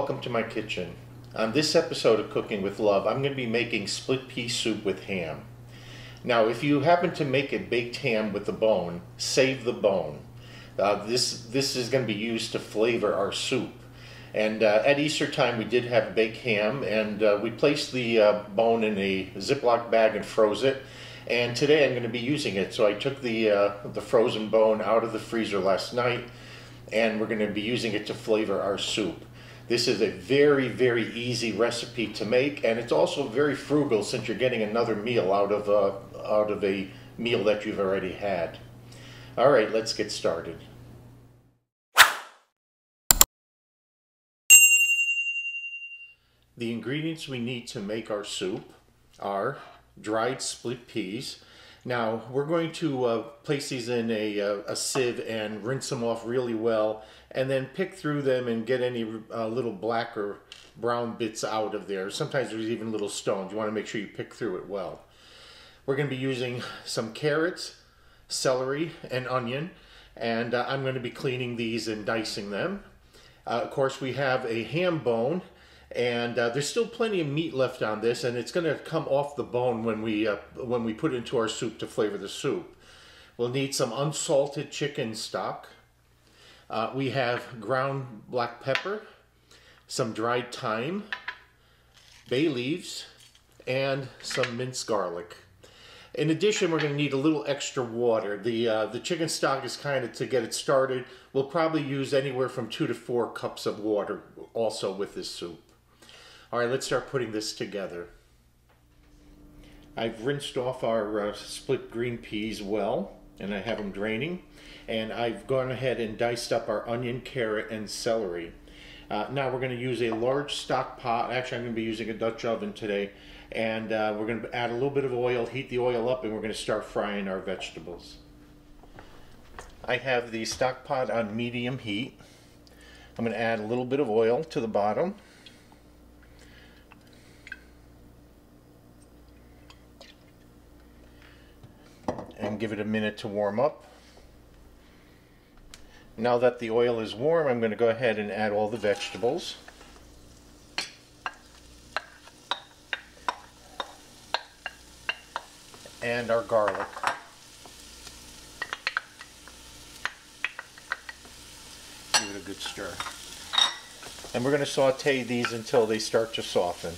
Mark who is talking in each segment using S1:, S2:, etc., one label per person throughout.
S1: welcome to my kitchen. On this episode of Cooking with Love, I'm going to be making split pea soup with ham. Now, if you happen to make a baked ham with the bone, save the bone. This is going to be used to flavor our soup. And at Easter time, we did have baked ham, and we placed the bone in a Ziploc bag and froze it. And today I'm going to be using it. So I took the frozen bone out of the freezer last night, and we're going to be using it to flavor our soup. This is a very, very easy recipe to make, and it's also very frugal since you're getting another meal out of a meal that you've already had. All right, let's get started. The ingredients we need to make our soup are dried split peas. Now, we're going to place these in a sieve and rinse them off really well, and then pick through them and get any little black or brown bits out of there. Sometimes there's even little stones. You want to make sure you pick through it well. We're going to be using some carrots, celery, and onion, and I'm going to be cleaning these and dicing them. Of course, we have a ham bone, and there's still plenty of meat left on this, and it's going to come off the bone when we put it into our soup to flavor the soup. We'll need some unsalted chicken stock. We have ground black pepper, some dried thyme, bay leaves, and some minced garlic. In addition, we're going to need a little extra water. The chicken stock is kind of to get it started. We'll probably use anywhere from 2 to 4 cups of water also with this soup. All right, let's start putting this together. I've rinsed off our split green peas well, and I have them draining. And I've gone ahead and diced up our onion, carrot, and celery. Now we're going to use a large stock pot. Actually, I'm going to be using a Dutch oven today. And we're going to add a little bit of oil, heat the oil up, and we're going to start frying our vegetables. I have the stock pot on medium heat. I'm going to add a little bit of oil to the bottom. And give it a minute to warm up. Now that the oil is warm, I'm going to go ahead and add all the vegetables. And our garlic. Give it a good stir. And we're going to saute these until they start to soften.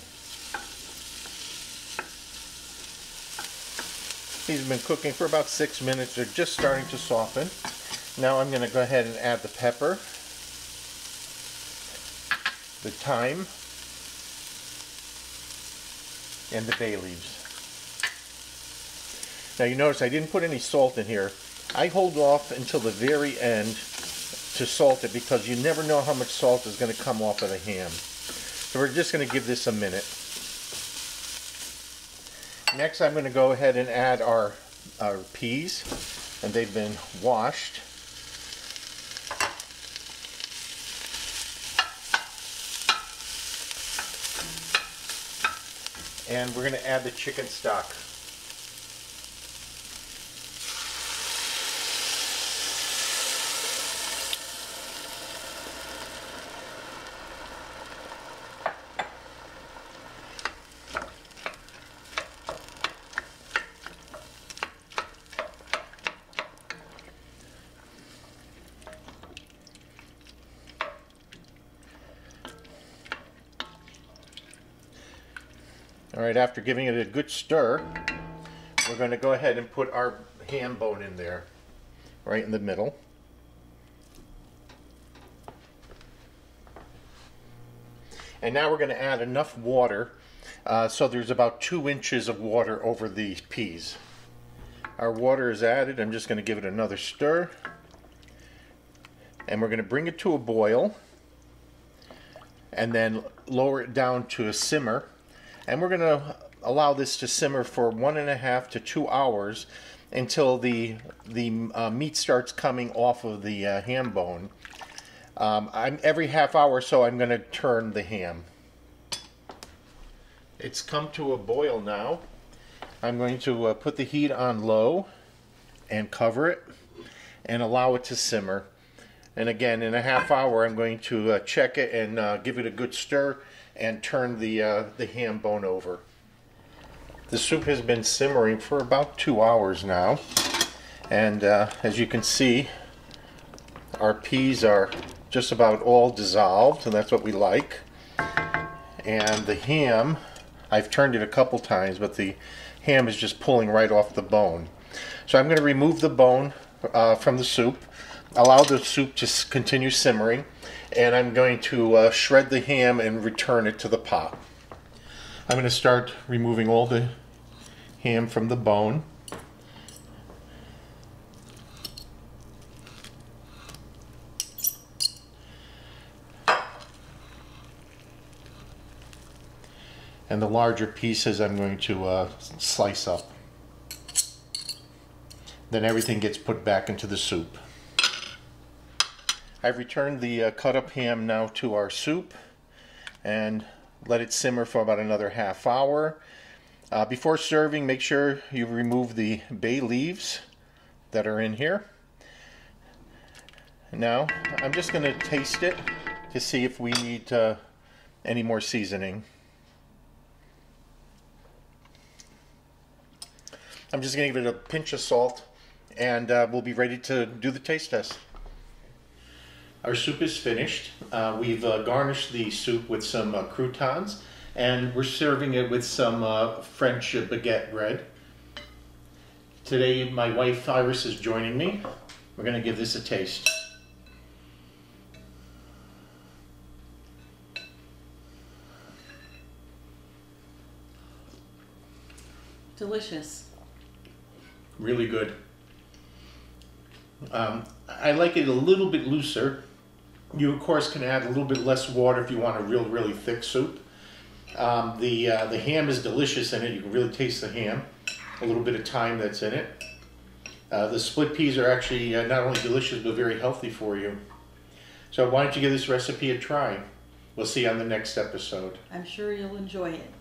S1: These have been cooking for about 6 minutes. They're just starting to soften. Now I'm going to go ahead and add the pepper, the thyme, and the bay leaves. Now you notice I didn't put any salt in here. I hold off until the very end to salt it because you never know how much salt is going to come off of the ham. So we're just going to give this a minute. Next I'm going to go ahead and add our peas, and they've been washed. And we're going to add the chicken stock. All right, after giving it a good stir, we're going to go ahead and put our ham bone in there, right in the middle. And now we're going to add enough water, so there's about 2 inches of water over the peas. Our water is added. I'm just going to give it another stir. And we're going to bring it to a boil, and then lower it down to a simmer. And we're going to allow this to simmer for 1.5 to 2 hours until the meat starts coming off of the ham bone. Every half hour or so I'm going to turn the ham. It's come to a boil now. I'm going to put the heat on low and cover it and allow it to simmer. And again, in a half hour, I'm going to check it and give it a good stir and turn the ham bone over. The soup has been simmering for about 2 hours now. And as you can see, our peas are just about all dissolved, and that's what we like. And the ham, I've turned it a couple times, but the ham is just pulling right off the bone. So I'm going to remove the bone from the soup, allow the soup to continue simmering, and I'm going to shred the ham and return it to the pot. I'm going to start removing all the ham from the bone. And the larger pieces I'm going to slice up. Then everything gets put back into the soup. I've returned the cut up ham now to our soup and let it simmer for about another half hour. Before serving, make sure you remove the bay leaves that are in here. Now, I'm just going to taste it to see if we need any more seasoning. I'm just going to give it a pinch of salt, and we'll be ready to do the taste test. Our soup is finished. We've garnished the soup with some croutons, and we're serving it with some French baguette bread. Today my wife Iris is joining me. We're going to give this a taste.
S2: Delicious.
S1: Really good. I like it a little bit looser. You of course can add a little bit less water if you want a really thick soup. The ham is delicious in it. You can really taste the ham. A little bit of thyme that's in it. The split peas are actually not only delicious but very healthy for you. So why don't you give this recipe a try? We'll see you on the next episode.
S2: I'm sure you'll enjoy it.